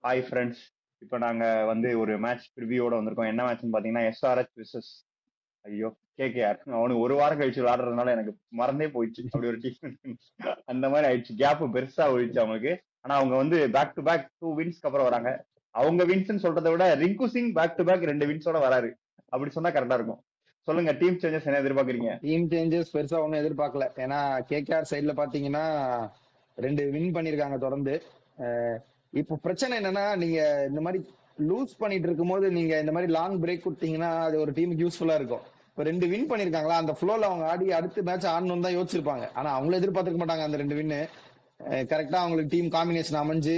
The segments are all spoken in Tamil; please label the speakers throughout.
Speaker 1: Hi friends. இப்போ நாங்க வந்து ஒரு மேட்ச் ப்ரிவியூவோட வந்திருக்கோம். என்ன மேட்ச்னு பாத்தீங்கன்னா எஸ்ஆர்எச் விசஸ் ஐயோ கேகேஆர். அவனுக்கு ஒரு வாரம் கழிச்சு விளையாடுறதுனால எனக்கு மறந்தே போயிடுச்சு. அப்படி ஒரு டீம் அந்த மாதிரி ஆயிடுச்சு. கேப் பெருசா போயிடுச்சு அவங்களுக்கு. ஆனா அவங்க வந்து பேக் டு பேக் 2 வின்ஸ்க்கு அப்புறம் வராங்க. அவங்க வின்ஸ்ன்னு சொல்றதை விட Rinku Singh back to back 2 வின்ஸோட வராரு. அப்படி சொன்னா கரெக்டா இருக்கும். சொல்லுங்க, டீம் சேஞ்சஸ் என்ன எதிர்பார்க்கறீங்க?
Speaker 2: டீம் சேஞ்சஸ் பெருசா ஒன்றும் எதிர்பார்க்கல. ஏன்னா கேகேஆர் சைட்ல பாத்தீங்கன்னா 2 வின் பண்ணிருக்காங்க தொடர்ந்து. இப்போ பிரச்சனை என்னன்னா, நீங்க இந்த மாதிரி லூஸ் பண்ணிட்டு இருக்கும்போது நீங்க இந்த மாதிரி லாங் பிரேக் கொடுத்தீங்கன்னா அது ஒரு டீமுக்கு யூஸ்ஃபுல்லா இருக்கும். இப்போ 2 வின் பண்ணிருக்காங்களா, அந்த ஃப்ளோல அவங்க ஆடி அடுத்த மேட்ச் ஆடணும்னு தான் யோசிச்சிருப்பாங்க. ஆனா அவங்களும் எதிர்பார்த்துக்க மாட்டாங்க அந்த 2 வின்னு. கரெக்டா அவங்களுக்கு டீம் காம்பினேஷன் அமைஞ்சு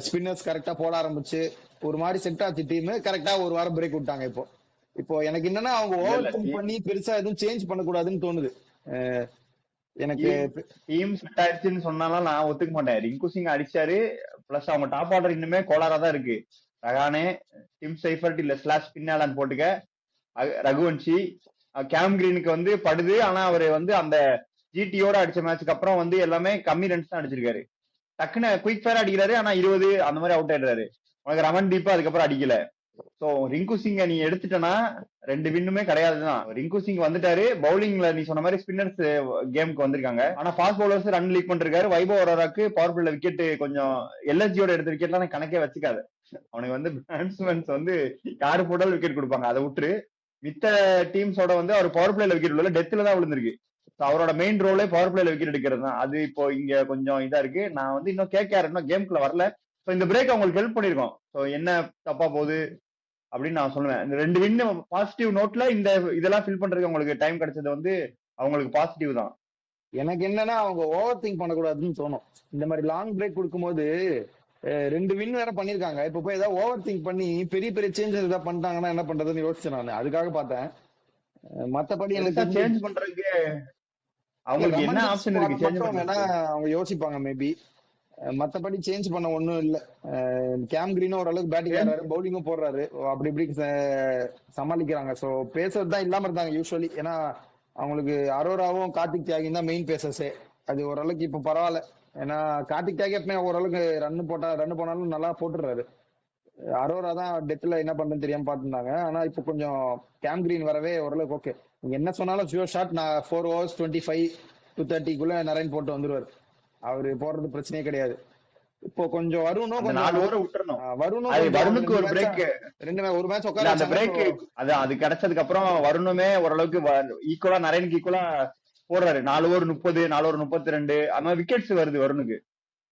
Speaker 2: ஸ்பின்னர்ஸ் கரெக்டா போட ஆரம்பிச்சு ஒரு மாதிரி செட் ஆச்சு டீம். கரெக்டா ஒரு வாரம் பிரேக் விட்டாங்க. இப்போ இப்போ எனக்கு என்னன்னா அவங்க
Speaker 1: இல்ல இல்ல
Speaker 2: ஓவர் திங்க் பண்ணி பெருசா எதுவும் சேஞ்ச் பண்ணக்கூடாதுன்னு தோணுது எனக்கு.
Speaker 1: டீம் செட் ஆயிடுச்சுன்னு சொன்னாலும் நான் ஒத்துக்க மாட்டேன். ரிங்கு சிங் அடிச்சாரு. பிளஸ் அவங்க டாப் ஆர்டர் இன்னுமே கோளாரா தான் இருக்கு. ரகானே, டிம் சைஃபர்ட் இல்ல ஸ்லாஷ் பின்னாலான்னு போட்டுக்க, ரகுவன்ஷி, கேம் கிரீனுக்கு வந்து படுது. ஆனா அவரு வந்து அந்த ஜிடியோட அடிச்ச மேட்சுக்கு அப்புறம் வந்து எல்லாமே கம்மி ரன்ஸ் தான் அடிச்சிருக்காரு. டக்குன்னு குயிக் ஃபயர் அடிக்கிறாரு. ஆனா 20 அந்த மாதிரி அவுட் ஆயிடுறாரு. உனக்கு ரமன் தீபா அதுக்கப்புறம் அடிக்கல. சோ ரிங்கு சிங்க நீ எடுத்துட்டனா 2 வின்னுமே கிடையாதுதான். ரிங்கு சிங் வந்துட்டாரு. பவுலிங்ல நீ சொன்ன மாதிரி ஸ்பின்னர்ஸ் கேமுக்கு வந்திருக்காங்க. ஆனா ஃபாஸ்ட் பவுலர்ஸ் ரன் லீக் பண்ணிருக்காரு. வைபவ் அரோராக்கு பவர் பிளேல விக்கெட் கொஞ்சம் எல்எஸ்ஜியோட எடுத்த விக்கெட்லாம் கணக்கே வச்சுக்காது. அவனுக்கு வந்து பேட்ஸ்மேன்ஸ் வந்து யாரு போட்டாலும் விக்கெட் கொடுப்பாங்க. அதை விட்டுரு. மித்த டீம்ஸோட வந்து அவர் பவர் பிளேல விக்கெட் விடல, டெத்ல தான் விழுந்திருக்கு. அவரோட மெயின் ரோலே பவர் பிளேல விக்கெட் எடுக்கிறது தான். அது இப்போ இங்க கொஞ்சம் இதா இருக்கு. நான் வந்து இன்னும் கேகேஆர் இன்னும் கேம்குள்ள வரல. இந்த பிரேக் அவங்களுக்கு ஹெல்ப் பண்ணிருக்கோம். என்ன தப்பா போகுது அப்படின்னு நான் சொல்லுவேன். இந்த 2 வின் பாசிட்டிவ் நோட்ல இந்த இதெல்லாம் ஃபில் பண்றதுக்கு அவங்களுக்கு டைம் கிடைச்சது வந்து அவங்களுக்கு பாசிட்டிவ் தான்.
Speaker 2: எனக்கு என்னன்னா அவங்க ஓவர் திங்க் பண்ணக்கூடாதுன்னு தோணும். இந்த மாதிரி லாங் பிரேக் கொடுக்கும்போது 2 வின் வேற பண்ணிருக்காங்க. இப்ப போய் ஏதாவது ஓவர் திங்க் பண்ணி பெரிய பெரிய சேஞ்சஸ் ஏதாவது பண்ணிட்டாங்கன்னா என்ன பண்றதுன்னு யோசிச்சேன் நான். அதுக்காக பார்த்தேன். மத்தபடி எனக்கு
Speaker 1: சேஞ்ச் பண்றதுக்கு அவங்களுக்கு என்ன ஆப்ஷன் இருக்கு? சேஞ்ச்
Speaker 2: வேணா அவங்க யோசிப்பாங்க மேபி. மத்தபடி சேஞ்ச் பண்ண ஒண்ணும் இல்ல. கேம் கிரீனும் ஓரளவுக்கு பேட்டிங் ஆடுறாரு, பவுலிங்கும் போடுறாரு. அப்படி இப்படி சமாளிக்கிறாங்க. சோ பேசர் தான் இல்லாம இருந்தாங்க யூஸ்வலி. ஏன்னா அவங்களுக்கு அரோராவும் கார்த்திக் தியாகியும் தான் மெயின் பேசர்ஸே. அது ஓரளவுக்கு இப்ப பரவாயில்ல. ஏன்னா கார்த்திக் தியாகி எப்பவுமே ஓரளவுக்கு ரன் போனாலும் நல்லா போட்டுறாரு. அரோரா தான் டெத்ல என்ன பண்றதுன்னு தெரியாம பாத்துருந்தாங்க. ஆனா இப்போ கொஞ்சம் கேம் கிரீன் வரவே ஓரளவுக்கு ஓகே. நீங்க என்ன சொன்னாலும் ஷியோர் ஷாட் நான் 4 overs 25 to 30 நரேன் போட்டு வந்துருவாரு. அவரு போடுறது பிரச்சனையே கிடையாது. இப்போ கொஞ்சம் வருணும், கொஞ்சம்
Speaker 1: 4 ஓவர் விட்டுறணும்.
Speaker 2: வருணும்.
Speaker 1: வருணுக்கு ஒரு பிரேக்,
Speaker 2: ஒரு மேட்ச் உட்கார
Speaker 1: அந்த பிரேக் அது கிடைச்சதுக்கு அப்புறம் வருணுமே ஓரளவுக்கு ஈக்குவலா நரேனுக்கு ஈக்குவலா போடுறாரு. 4 ஓவர் 30, 4 ஓவர் 32 அந்த மாதிரி விக்கெட்ஸ் வருது வருணுக்கு.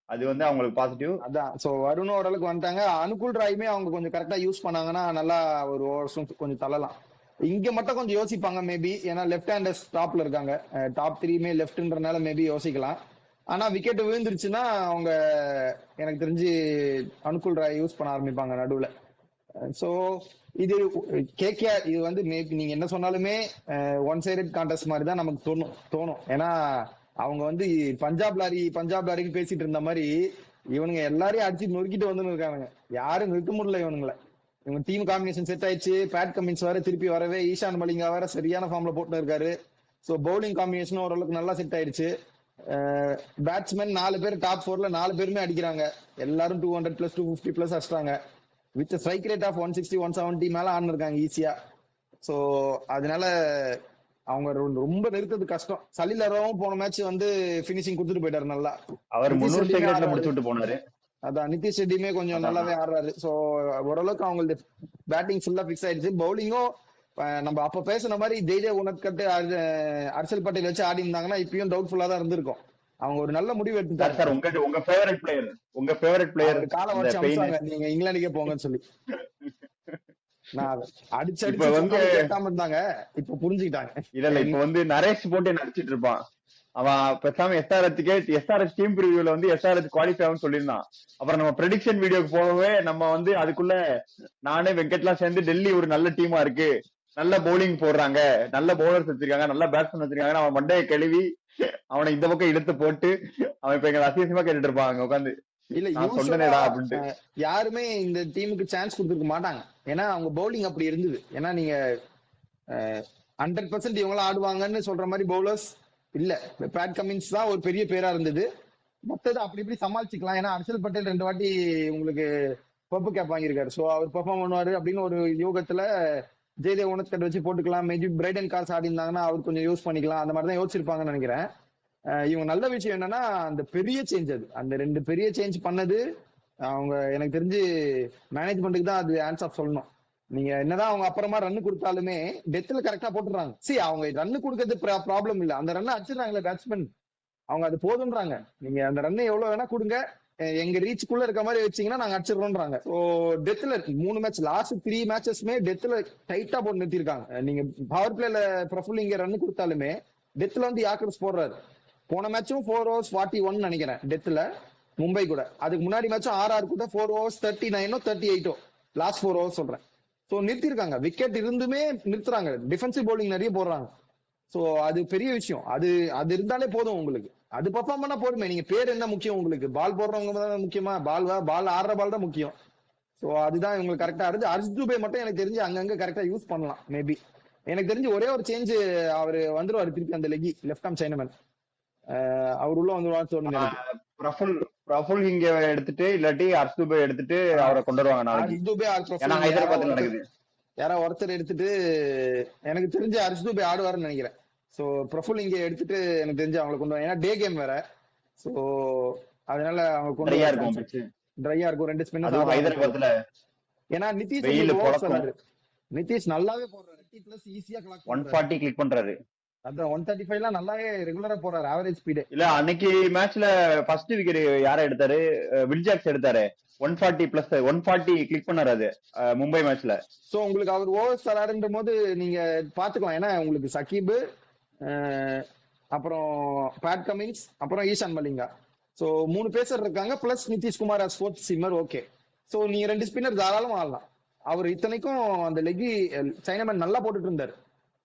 Speaker 1: அது வந்து அவங்களுக்கு பாசிட்டிவ்.
Speaker 2: அதான். சோ வருணும் ஓரளவுக்கு வந்துட்டாங்க. அனுகுல் ராயுமே அவங்க கொஞ்சம் கரெக்டா யூஸ் பண்ணாங்கன்னா நல்லா ஒரு ஓவர்ஸும் கொஞ்சம் தள்ளலாம். இங்க மட்டும் கொஞ்சம் யோசிப்பாங்க மேபி. ஏன்னா லெஃப்ட் ஹேண்டர்ஸ் டாப்ல இருக்காங்க. டாப் 3மே லெஃப்ட்ன்றனால மேபி யோசிக்கலாம். ஆனா விக்கெட் விழுந்துருச்சுன்னா அவங்க எனக்கு தெரிஞ்சு அனுகுல் ராய் யூஸ் பண்ண ஆரம்பிப்பாங்க நடுவுல. சோ இது கேகேஆர் இது வந்து மேபி நீங்க என்ன சொன்னாலுமே ஒன் சைடட் கான்டெஸ்ட் மாதிரி தான் நமக்கு தோணும். ஏன்னா அவங்க வந்து பஞ்சாப் லாரின்னு பேசிட்டு இருந்த மாதிரி இவனுங்க எல்லாரையும் அடிச்சு நொறுக்கிட்டு வந்து இருக்கானுங்க. யாரும் நிறுத்த முடியல இவனுங்களை. இவங்க டீம் காம்பினேஷன் செட் ஆயிடுச்சு. பேட் கமின்ஸ் வேற திருப்பி வரவே, ஈஷான் மலிங்கா வேற சரியான ஃபார்ம்ல போட்டு இருக்காரு. சோ பவுலிங் காம்பினேஷன் ஓரளவுக்கு நல்லா செட் ஆயிடுச்சு. பேட்ஸ்மேன் 4 பேர் டாப் 4ல 4 பேருமே அடிக்கிறாங்க. எல்லாரும் 200+ 250+ அடிச்சாங்க. வித் ஸ்ட்ரைக் ரேட் ஆஃப் 160 170 மேல ஆன் இருக்காங்க ஈஸியா. சோ அதனால அவங்க ரொம்ப நிறுத்தது கஷ்டம். சலிலராவும் போன மேட்ச் வந்து பினிஷிங் கொடுத்துட்டு போயிட்டாரு நல்லா.
Speaker 1: அவர் 300 ஸ்ட்ரைக் ரேட்ல முடிச்சு விட்டு போனாரு.
Speaker 2: அதான் நிதிஷ் ரெட்டியுமே கொஞ்சம் நல்லாவே ஆடுறாரு. சோ ஓரளவுக்கு அவங்களுக்கு பேட்டிங் ஃபுல்லா பிக்ஸ் ஆயிடுச்சு. பவுலிங்கும் நம்ம அப்ப பேசுன மாதிரி ஜெய்ஜே உனத்கட்டு ஹர்ஷல் பட்டேல் வச்சு ஆடி இருந்தாங்கன்னா இப்பயும் டவுட்ஃபுல்லா தான் இருந்திருக்கும். அவங்க ஒரு நல்ல முடிவு எடுத்துட்டாங்க.
Speaker 1: சார் உங்க ஃபேவரட் பிளேயர்
Speaker 2: காலை வச்சு அம்சாங்க, நீங்க இங்கிலாந்துக்கே போங்கன்னு சொல்லி. நான் அடிச்சு கேட்காம இருந்தாங்க. இப்ப புரிஞ்சுக்கிட்டாங்க.
Speaker 1: இல்ல இப்ப வந்து நரேஷ் போட்டு நடிச்சிட்டு இருப்பான். அவன் பேசாம எஸ்ஆர்எச் டீம் ப்ரிவியூல வந்து எஸ்ஆர்எச் குவாலிஃபை ஆகும் சொல்லியிருந்தான். அப்புறம் நம்ம ப்ரெடிக்ஷன் வீடியோக்கு போகவே நம்ம வந்து அதுக்குள்ள நானே வெங்கட்லாம் சேர்ந்து டெல்லி ஒரு நல்ல டீமா இருக்கு, நல்ல பவுலிங் போடுறாங்க, நல்ல பவுலர்ஸ் வச்சிருக்காங்க, நல்ல பேட்ஸ்மேன் வச்சிருக்காங்க, அவன் மண்டையை கழுவி அவனை இந்த பக்கம் இழுத்து போட்டு அவன் இப்ப எங்க அசியமா கேட்டுட்டு இருப்பாங்க உட்காந்து.
Speaker 2: இல்ல யாருமே இந்த டீமுக்கு சான்ஸ் கொடுத்துருக்க மாட்டாங்க. ஏன்னா அவங்க பவுலிங் அப்படி இருந்தது. ஏன்னா நீங்க 100% இவங்களாம் ஆடுவாங்கன்னு சொல்ற மாதிரி பவுலர்ஸ் இல்ல. பேட் கமின்ஸ் தான் ஒரு பெரிய பேரா இருந்தது. மத்தது அப்படி இப்படி சமாளிச்சுக்கலாம். ஏன்னா ஹர்ஷல் பட்டேல் 2 வாட்டி உங்களுக்கு பர்பிள் கேப் வாங்கியிருக்காரு. சோ அவர் பெர்ஃபார்ம் பண்ணுவாரு அப்படின்னு ஒரு யோகத்துல ஜெயதேவ் உனத்கட் வச்சு போட்டுக்கலாம். மேபி பிரைடன் கார்ஸ் ஆடி இருந்தாங்கன்னா அவர் கொஞ்சம் யூஸ் பண்ணிக்கலாம். அந்த மாதிரி தான் யோசிச்சிருப்பாங்கன்னு நினைக்கிறேன். இவங்க நல்ல விஷயம் என்னன்னா அந்த பெரிய சேஞ்ச், அது அந்த 2 பெரிய சேஞ்ச் பண்ணது அவங்க எனக்கு தெரிஞ்சு மேனேஜ்மெண்ட்டுக்கு தான் அது ஹேண்ட்ஸ் ஆஃப் சொல்லணும். நீங்க என்னதான் அவங்க அப்புறமா ரன் கொடுத்தாலுமே டெத்ல கரெக்டா போட்டுறாங்க. அவங்க ரன் கொடுக்கறது ப்ராப்ளம் இல்ல, அந்த ரன் அடிச்சிடறாங்களே பேட்ஸ்மேன், அவங்க அது போதுன்றாங்க. நீங்க அந்த ரன் எவ்வளவு வேணா கொடுங்க, எங்க ரீச்சுக்குள்ள இருக்க மாதிரி வச்சீங்கன்னா நாங்க அடிச்சிடறோம்ன்றாங்க. ஸோ டெத்ல 3 மேட்ச் லாஸ்ட் 3 மேட்சஸ்மே டெத்ல டைட்டா போட்டு நிறுத்திருக்காங்க. நீங்க பவர் பிளேல பிரஃபுல் இங்க ரன் கொடுத்தாலுமே டெத்ல வந்து யாக்கர்ஸ் போடுறாரு. போன மேட்சும் 4 overs 41 நினைக்கிறேன் டெத்ல மும்பை கூட. அதுக்கு முன்னாடி மேட்சும் ஆர்ஆர் கூட 4 overs 39 38 லாஸ்ட் 4 overs சொல்றேன். ஸோ நிறுத்திருக்காங்க. விக்கெட் இருந்துமே நிறுத்துறாங்க, டிஃபென்சிவ் பவுலிங் நிறைய போடுறாங்க. ஸோ அது பெரிய விஷயம். அது அது இருந்தாலே போதும் உங்களுக்கு, அது பெர்ஃபார்ம் பண்ணா போதுமே. நீங்க பேர் என்ன முக்கியம் உங்களுக்கு, பால் போடுறவங்க தான் முக்கியமா, பால் ஆடுற பால் தான் முக்கியம். ஸோ அதுதான் இவங்களுக்கு கரெக்டா இருந்து. ஹர்ஷ் துபே மட்டும் எனக்கு தெரிஞ்சு அங்கங்க கரெக்டா யூஸ் பண்ணலாம். மேபி எனக்கு தெரிஞ்சு ஒரே ஒரு சேஞ்ச், அவர் வந்துருவாரு திருப்பி அந்த லெஃப்ட் ஆர்ம் சைனமேன், அவர் உள்ள வந்துருவான்னு தோணுது எனக்கு.
Speaker 1: பிரஃபுல் இங்க எடுத்துட்டு இல்லாட்டி ஹர்ஷ் துபே எடுத்துட்டு அவரை கொண்டு வருவாங்க நாளைக்கு.
Speaker 2: ஹர்ஷ் துபே
Speaker 1: ஏன்னா ஹைதராபாத்ல நடக்குது.
Speaker 2: யாராவது ஒருத்தர் எடுத்துட்டு, எனக்கு தெரிஞ்சு ஹர்ஷ் துபே ஆடுவாருன்னு நினைக்கிறேன். சோ பிரஃபுல் இங்க எடுத்துட்டு எனக்கு தெரிஞ்சு அவங்களை கொண்டு வர, ஏன்னா டே கேம் வேற. சோ அதனால அவங்க கொண்டு ட்ரையா இருக்கும் 2 ஸ்பின்னர்
Speaker 1: ஹைதராபாத்ல.
Speaker 2: ஏன்னா நிதிஷ் நல்லாவே போடுறாரு, 30 பிளஸ் ஈஸியா கிளாக்
Speaker 1: 140 கிளிக் பண்றாரு.
Speaker 2: அதான் 135 எல்லாம் நல்லாவே ரெகுலரா போறாரு, ஆவரேஜ் ஸ்பீடு.
Speaker 1: இல்ல அன்னைக்கு மேட்ச்ல ஃபர்ஸ்ட் விக்கெட் யாரை எடுத்தாரு, வில்ஜாக்ஸ் எடுத்தாரு. 140 பிளஸ் 140 கிளிக் பண்ணாரு அது மும்பை மேட்ச்ல.
Speaker 2: சோ உங்களுக்கு அவர் ஓவர்ஸ் தராருன்ற போது நீங்க பாத்துக்கலாம். ஏன்னா உங்களுக்கு சகிப், அப்புறம் பேட் கமின்ஸ், அப்புறம் ஈஷான் மலிங்கா, சோ 3 பேசர் இருக்காங்க, plus Nitish Kumar as fourth seamer. Okay, so நீங்க 2 ஸ்பின்னர் தாராளமா ஆடலாம். அவர் இத்தனைக்கும் அந்த லெக்கி சைனாமேன் நல்லா போட்டுட்டு இருந்தாரு.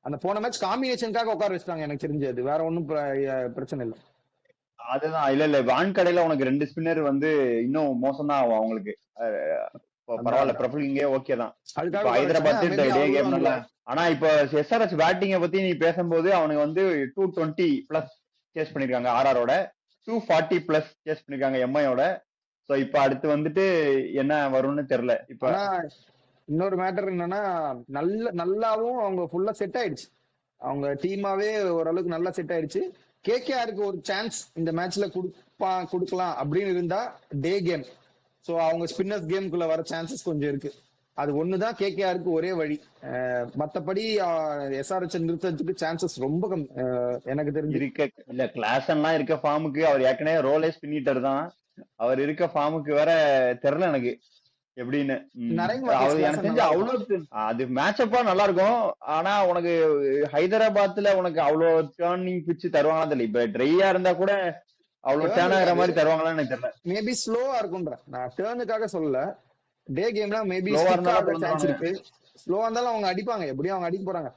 Speaker 2: அந்த போன மேட்ச் காம்பினேஷனுக்காக உட்கார வச்சிட்டாங்க எனக்கு தெரிஞ்சது, வேற ஒன்னும் பிரச்சனை இல்லை.
Speaker 1: அதுதான் இல்ல வான் கடையில உனக்கு 2 ஸ்பின்னர் வந்து இன்னும் மோசம் தான் ஆகும் அவங்களுக்கு. பரவாயில்ல, பிரஃபுல் இங்கே ஓகே தான். ஹைதராபாத் டே கேம் நல்லா. ஆனா இப்ப எஸ்ஆர்எச் பேட்டிங்க பத்தி நீ பேசும்போது அவனுக்கு வந்து 220 பிளஸ் சேஸ் பண்ணிருக்காங்க ஆர்ஆரோட, 240 பிளஸ் சேஸ் பண்ணிருக்காங்க எம்ஐயோட. சோ இப்ப அடுத்து வந்துட்டு என்ன வரும்னு தெரியல. இப்ப
Speaker 2: இன்னொரு மேட்டர் என்னன்னா, நல்லாவும் அவங்க ஃபுல்லா செட் ஆயிடுச்சு, அவங்க டீமாவே ஓரளவுக்கு நல்லா செட் ஆயிடுச்சு. கேகேஆருக்கு ஒரு சான்ஸ் இந்த மேட்ச்ல கொடுக்கலாம் அப்படின்னு இருந்தா டே கேம். சோ அவங்க ஸ்பின்னர்ஸ் கேமுக்குள்ள வர சான்சஸ் கொஞ்சம் இருக்கு. அது ஒண்ணுதான் கேகேஆருக்கு ஒரே வழி. மத்தபடி எஸ்ஆர்எச் நிறுத்தத்துக்கு சான்சஸ் ரொம்ப எனக்கு தெரிஞ்சு
Speaker 1: இருக்க. இல்ல கிளாஸ் எல்லாம் இருக்க ஃபார்முக்கு அவர் ஏற்கனவே ரோலே ஸ்பின்னிட்டர் தான், அவர் இருக்க ஃபார்முக்கு வேற தெரியல எனக்கு எப்படின்னு. எனக்கு தெரிஞ்சு அவ்வளவு அது மேட்சப்பா நல்லா இருக்கும். ஆனா உனக்கு ஹைதராபாத்ல உனக்கு அவ்வளவு டேர்னிங் பிச்சு தருவாங்களா தெரியல. இப்ப ட்ரையா இருந்தா கூட அவ்வளவு டேர்ன் ஆகிற மாதிரி தருவாங்களான்னு எனக்கு தெரியல.
Speaker 2: மேபி ஸ்லோவா இருக்கும்ன்ற, நான் டேர்னுக்காக சொல்லல. டே கேம்ல மேபி சான்ஸ் இருக்கு. ஸ்லோவா இருந்தாலும் அவங்க அடிப்பாங்க, எப்படியும் அவங்க அடிக்க போறாங்க.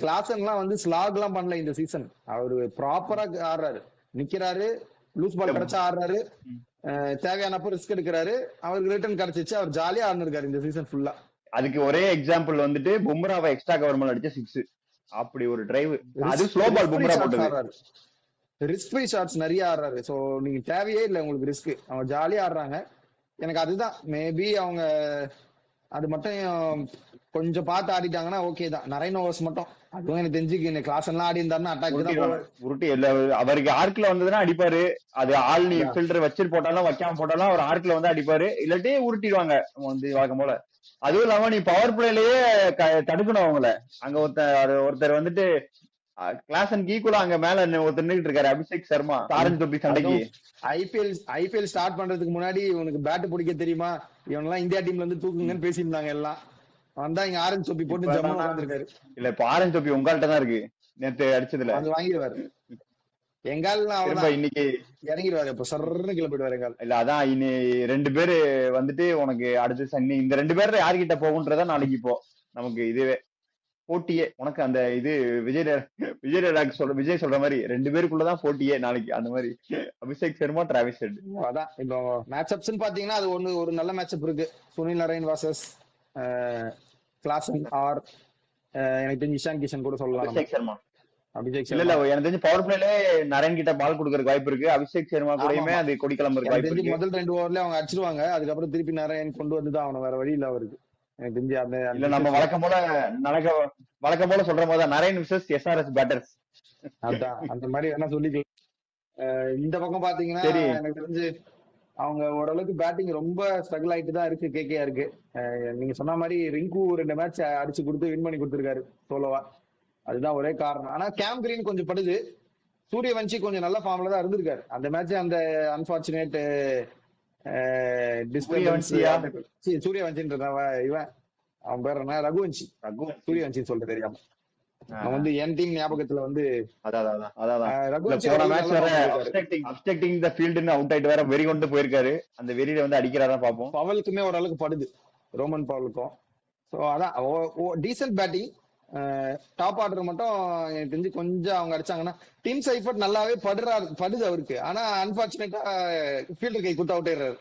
Speaker 2: கிளாசன் எல்லாம் வந்து ஸ்லாக் எல்லாம் பண்ணல இந்த சீசன். அவரு ப்ராப்பரா ஆடுறாரு, நிக்கிறாரு, லூஸ் பால் கிடைச்சா ஆடுறாரு, தேவையானப்ப ரிஸ்க் எடுக்கிறாரு, அவருக்கு ரிட்டர்ன் கிடைச்சிச்சு, அவர் ஜாலியா ஆடுனிருக்காரு இந்த சீசன் ஃபுல்லா.
Speaker 1: அதுக்கு ஒரே எக்ஸாம்பிள் வந்துட்டு பும்ராவை எக்ஸ்ட்ரா கவர்மெண்ட் அடிச்ச 6, அப்படி ஒரு டிரைவ். அது ஸ்லோ பால் பும்ரா போட்டது.
Speaker 2: ரிஸ்க் ஃப்ரீ ஷாட்ஸ் நிறைய ஆடுறாரு. சோ நீங்க தேவையே இல்லை உங்களுக்கு ரிஸ்க், அவங்க ஜாலியா ஆடுறாங்க. எனக்கு அதுதான் மேபி அவங்க அது மட்டும் கொஞ்சம் பார்த்து ஆடிட்டாங்கன்னா ஓகே தான். 9 overs மட்டும், அதுவும் எனக்கு தெரிஞ்சு கிளாஸ் எல்லாம் ஆடி இருந்தாருன்னா அட்டாக் தான்
Speaker 1: உருட்டி. அவருக்கு ஆர்க்ல வந்ததுன்னா அடிப்பாரு. அது ஆள் நீ ஃபில்டர் வச்சு போட்டாலும் வைக்காம போட்டாலும் அவர் ஆர்க்ல வந்து அடிப்பாரு, இல்லாட்டி உருட்டிடுவாங்க வந்து வழக்கம் போல. அதுவும் இல்லாம நீ பவர் பிளேலயே தடுக்கணும் அவங்கள. அங்க ஒருத்தர் வந்துட்டு கிளாசன் ஈக்குவலா அங்க மேல ஒருத்தர் நின்னுட்டு இருக்காரு, அபிஷேக் சர்மா, ஆரஞ்சு தொப்பி சண்டைக்கு.
Speaker 2: ஐபிஎல் ஸ்டார்ட் பண்றதுக்கு முன்னாடி உனக்கு பேட் பிடிக்க தெரியுமா, இவனெல்லாம் இந்தியா டீம்ல இருந்து தூக்குங்கன்னு பேசியிருந்தாங்க எல்லாம். வந்தா இங்க ஆரஞ்சு தொப்பி போட்டு ஜம்முன்னு உட்கார்ந்திருக்காரு.
Speaker 1: இல்ல இப்ப ஆரஞ்சு தொப்பி உங்கள்கிட்ட தான் இருக்கு, நேத்து அடிச்சதுல
Speaker 2: அது வாங்கிடுவாரு. எங்கால இன்னைக்கு இறங்கிடுவாரு, இப்ப சர்ன்னு கிளம்பிடுவாரு எங்கால்.
Speaker 1: இல்ல அதான் இனி 2 பேரு வந்துட்டு உனக்கு அடுத்து சன்னி, இந்த 2 பேர்ல யார்கிட்ட போகுன்றதா நாளைக்கு இப்போ நமக்கு இதுவே போட்டியே. உனக்கு அந்த இது விஜய் சொல்ற மாதிரி 2 பேருக்குள்ளதான் போட்டியே நாளைக்கு. அந்த மாதிரி அபிஷேக் சர்மா, டிராவிஸ் ஹெட்.
Speaker 2: அதான் இப்போ மேட்ச் அப்ஸ்னு பாத்தீங்கன்னா அது ஒரு நல்ல மேட்ச் அப் இருக்கு. Sunil Narine versus Klaasen or எனக்கு தெரிஞ்சு இஷான் கிஷன் கூட சொல்லலாம். அபிஷேக்
Speaker 1: இல்ல
Speaker 2: சர்மா.
Speaker 1: எனக்கு தெரிஞ்சு பவர் பிளேல நரேன் கிட்ட பால் கொடுக்கறதுக்கு வாய்ப்பு இருக்கு. அபிஷேக் சர்மா
Speaker 2: ஆமா
Speaker 1: கூடயுமே
Speaker 2: ஆமா,
Speaker 1: அது கொடி கிளம்புறதுக்கு
Speaker 2: எனக்கு
Speaker 1: வாய்ப்பு
Speaker 2: தெரிஞ்சு
Speaker 1: இருக்கு.
Speaker 2: முதல் 2 ஓவர்ல அவங்க அடிச்சிருவாங்க. அதுக்கப்புறம் திருப்பி நாராயண் கொண்டு வந்துதான் அவன, வேற வழி இல்ல அவருக்கு. எனக்கு தெரிஞ்சு அந்த
Speaker 1: இல்ல நம்ம வழக்கம் போல சொல்ற போது நரேன் விசஸ் எஸ்ஆர்எஸ் பேட்டர்ஸ்.
Speaker 2: அதான் அந்த மாதிரி வேணா சொல்லிக்கலாம். இந்த பக்கம் பாத்தீங்கன்னா
Speaker 1: சரி
Speaker 2: எனக்கு தெரிஞ்சு அவங்க ஓரளவுக்கு பேட்டிங் ரொம்ப ஸ்ட்ரகிள் ஆயிட்டு தான் இருக்கு கேகேஆருக்கு. நீங்க சொன்ன மாதிரி ரிங்கு 2 மேட்ச் அடிச்சு கொடுத்து வின் பண்ணி கொடுத்துருக்காரு சோலோவா. அதுதான் ஒரே காரணம். ஆனா கேம் கிரீன் கொஞ்சம் படுது. சூரியவன்ஷி கொஞ்சம் நல்ல ஃபார்ம்ல தான் இருந்திருக்காரு அந்த மேட்ச். அந்த அன்பார்ச்சுனேட் டிஸ்டர்பன்ஸ்.
Speaker 1: சூரியவன்ஷியா
Speaker 2: சூரியவன்ஷின்ற இவன், அவன் பேர் என்ன, ரகுவன்ஷி.
Speaker 1: ரகுவன்ஷி.
Speaker 2: சூரியவன்ஷி சொல்ல தெரியாம அவன் வந்து என் டீம் ஞாபகத்துல வந்து
Speaker 1: அதான் இல்ல
Speaker 2: ரகுவன்ஷி
Speaker 1: போன
Speaker 2: ஓரளவுக்கு
Speaker 1: மேட்ச்
Speaker 2: நல்ல
Speaker 1: வேற
Speaker 2: ஃபார்ம்ல இருக்காரு.
Speaker 1: அப்டக்டிங் த ஃபீல்டுன்னு அவுட் ஆயிட்டு வேற வெறி கொண்டு போயிருக்காரு. அந்த வெறியில வந்து அடிக்கிறாரா பாப்போம்.
Speaker 2: பவலுக்குமே ஓரளவுக்கு படுது, ரோமன் பவலுக்கும். ஸோ அதான் டீசென்ட் பேட்டிங். டாப் ஆர்டர் மட்டும் எனக்கு தெரிஞ்சு கொஞ்சம் அவங்க அடிச்சாங்கன்னா, டீம் சைஃபர்ட் நல்லாவே படுது அவருக்கு. ஆனா அன்பார்ச்சுனேட்டா ஃபீல்டர் கை குத்து அவுட் ஆயிடுறாரு.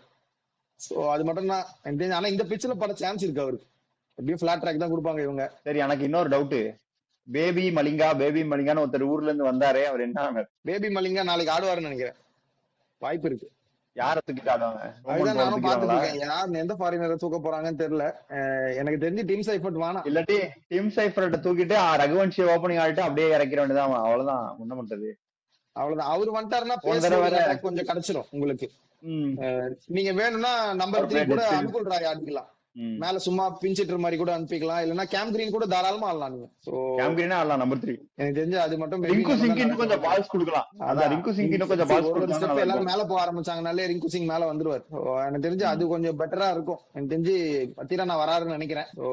Speaker 2: ஸோ அது மட்டும் தான் எனக்கு தெரிஞ்சு. ஆனா இந்த பிச்சில் பட சான்ஸ் இருக்கு அவருக்கு. எப்படியும் ஃபிளாட் ட்ராக் தான் கொடுப்பாங்க இவங்க.
Speaker 1: சரி எனக்கு இன்னொரு டவுட். பேபி மலிங்கான்னு ஒருத்தர் ஊர்ல இருந்து வந்தாரே, அவர் என்ன?
Speaker 2: பேபி மலிங்கா நாளைக்கு ஆடுவாருன்னு நினைக்கிறேன். வாய்ப்பு இருக்கு.
Speaker 1: யார தூக்கிட்டு ஆடுவாங்க?
Speaker 2: அதுதான் நானும் பாத்துட்டு இருக்கேன். யார் எந்த ஃபாரினரை தூக்க போறாங்கன்னு தெரியல. எனக்கு தெரிஞ்சு டீம் சைஃபர்ட் வேணாம்.
Speaker 1: இல்லாட்டி டீம் சைஃபர்ட்ட தூக்கிட்டு ரகுவன்ஷி ஓப்பனிங் ஆடிட்டு அப்படியே இறக்கிற வேண்டியதான். அவ்வளவுதான், என்ன பண்றது?
Speaker 2: அவ்வளவுதான். அவரு வந்துட்டாருன்னா கொஞ்சம் கிடைச்சிடும் உங்களுக்கு. நீங்க வேணும்னா நம்பர் 3 கூட அனுகுல் ராய் ஆடிக்கலாம். மேல சும்மா பிஞ்சிட்டர் மாதிரி கூட அனுப்பிக்கலாம். இல்லன்னா கேம் கிரீன் கூட தாராளமா ஆடலாம் நீங்க. சோ கேம் கிரீனா ஆடலாம் நம்பர் 3. எனக்கு தெரிஞ்சு அது மட்டும்
Speaker 1: ரிங்கு சிங்கின்னு கொஞ்சம் பால்ஸ் கொடுக்கலாம். அதான் ரிங்கு சிங்கின்னு கொஞ்சம் பால்ஸ்
Speaker 2: ஒரு ஸ்டெப் எல்லாரும் மேல போக ஆரம்பிச்சாங்கனாலே ரிங்கு சிங் மேல வந்துருவார். எனக்கு தெரிஞ்சு அது கொஞ்சம் பெட்டரா இருக்கும். எனக்கு தெரிஞ்சு பத்திரனா வராருன்னு நினைக்கிறேன். சோ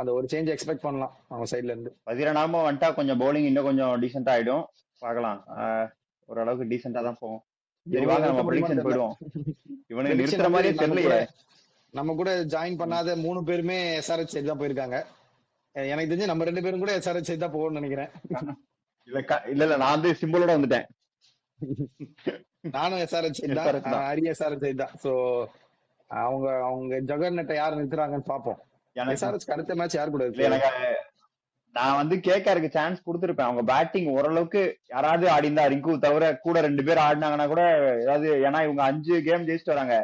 Speaker 2: அந்த ஒரு சேஞ்ச் எக்ஸ்பெக்ட் பண்ணலாம் அவங்க சைடுல இருந்து.
Speaker 1: பத்திரனாம வந்துட்டா கொஞ்சம் பவுலிங் இன்னும் கொஞ்சம் டீசென்ட்டா ஆயிடும். பார்க்கலாம். ஓரளவுக்கு டீசென்ட்டா தான் போகும். சரி வாங்க நம்ம ப்ரெடிக்ஷன் போய்டுவோம். இவனுக்கு நிறுத்துற மாதிரியே தெரியலையே. நம்ம கூட ஜாயின் பண்ணாத 3 பேருமே எஸ்ஆர்எச் சைடு தான் போயிருக்காங்க. எனக்கு தெரிஞ்சு நம்ம 2 பேரும் கூட எஸ்ஆர்எச் சைடு தான் போகணும்னு நினைக்கிறேன். இல்ல நான் வந்து சிம்பிளோட வந்துட்டேன். நானும் எஸ்ஆர்எச் சைடு தான், ஹரி எஸ்ஆர்எச் சைடு தான். சோ அவங்க ஜகர்நட்டை யார் நிறுத்துறாங்கன்னு பாப்போம். எஸ்ஆர்எச் அடுத்த மேட்ச் யார் கூட இருக்கு? எனக்கு நான் வந்து கேகேஆருக்கு சான்ஸ் கொடுத்துருப்பேன். அவங்க பேட்டிங் ஓரளவுக்கு யாராவது ஆடிந்தா, ரிங்கு தவிர கூட 2 பேர் ஆடினாங்கன்னா கூட ஏதாவது. ஏன்னா இவங்க 5 கேம் ஜெயிச்சுட்டு வராங்க.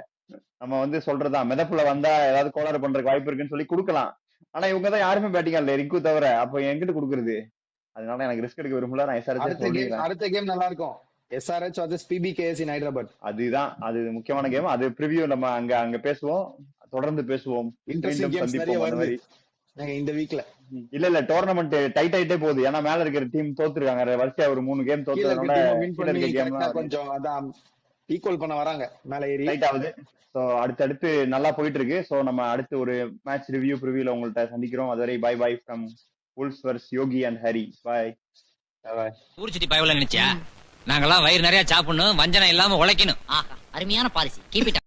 Speaker 1: நம்ம வந்து சொல்றதா மிதப்புல வந்தா ஏதாவது கோளாறு பண்றதுக்கு வாய்ப்பு இருக்குன்னு சொல்லி கொடுக்கலாம். ஆனா இவங்க தான் யாருமே பேட்டிங் ஆடல, ரிங்கு தவிர. அப்ப என்கிட்ட கொடுக்குறது, அதனால எனக்கு ரிஸ்க் எடுக்க விரும்பல. நான் எஸ்ஆர்எச் அடுத்த கேம் நல்லா இருக்கும். SRH vs PBKS in Hyderabad. அதுதான், அது முக்கியமான கேம். அது ப்ரிவியூ நம்ம அங்க பேசுவோம், தொடர்ந்து பேசுவோம். இன்ட்ரெஸ்டிங் கேம்ஸ் நிறைய வருது இந்த வீக்ல. இல்ல டோர்னமெண்ட் டைட் ஆயிட்டே போகுது. ஏன்னா மேல இருக்கிற டீம் தோத்துருக்காங்க வரிசையா. ஒரு 3 கேம் தோத்துறதுனால கொஞ்சம் அதான் ஈக்குவல் பண்ண வராங்க, மேல ஏறி டைட் ஆகுது. சோ அடுத்தடுத்து நல்லா போயிட்டு இருக்கு. சோ நம்ம அடுத்து ஒரு மேட்ச் ரிவ்யூல உங்கள்ட்ட சந்திக்கிறோம். அதுவரை bye bye from Wolves vs Yogi and Hari. Bye bye. ஊர்ச்சிட்டி பயவல நினைச்சா நாங்கெல்லாம் வயிறு நிறைய சாப்பிடணும், வஞ்சனம் இல்லாம உழைக்கணும்.
Speaker 3: அருமையான பாலிசி. Keep it